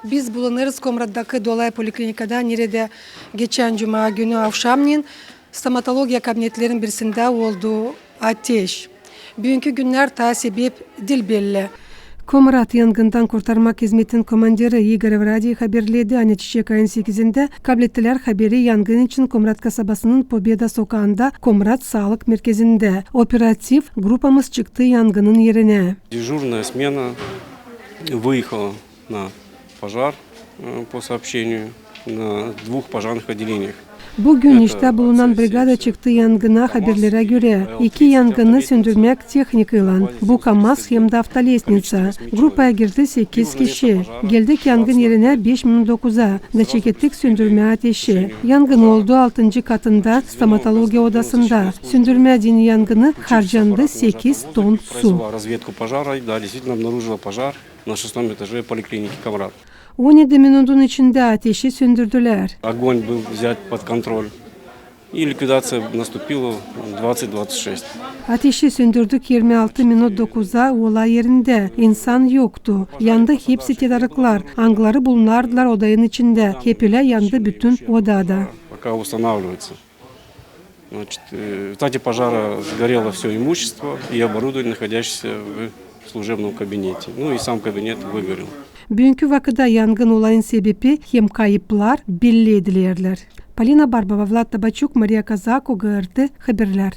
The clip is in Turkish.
Biz bulunuruz Komrat'daki Dolay Poliklinika'da nerede geçen cuma günü akşamleyin stomatologiya kabinetlerin birisinde oldu ateş. Bugünkü günler ta sebep dil belli. Komrat yangından kurtarmak hizmetin komandiri Igor Evradi haberledi. Anya Çiçek ayın 8'inde kablettiler haberi yangın için Komrat kasabasının Pobeda sokağında Komrat Sağlık Merkezi'nde. Operatif grupamız çıktı yangının yerine. Дежурная смена выехала на пожар по сообщению на двух пожарных отделениях. Bugün işte bulunan brigada çıktı yangına haberlere göre. 2 yangını söndürmek teknikayla. Bu KAMAZ hem de avtolesnica. Grupaya girdi 8 kişi. Geldik yangın yerine 5 minut 9'a. Da çekettik söndürme ateşi. Yangın oldu 6. katında stomatologiya odasında. Söndürme yangını harcandı 8 ton su. 17 minutun içinde ateşi söndürdüler. Огонь был взят под контроль. И ликвидация наступила 20-26. Ateşi söndürdük 26 minut 9'a olay yerinde. İnsan yoktu. Yandı hepsi tedariklar. Angları bulunardılar odanın içinde. Hepiler yandı bütün odada. Пока устанавливается. Значит, в результате пожара сгорело все имущество и оборудование, находящееся в служебном кабинете. Ну и сам кабинет выгорел. Bugünkü vakıda yangın olayın sebebi hem kayıplar belli edilirler. Polina Barbova, Vlad Tabachuk, Maria Kazak, OGRT haberler.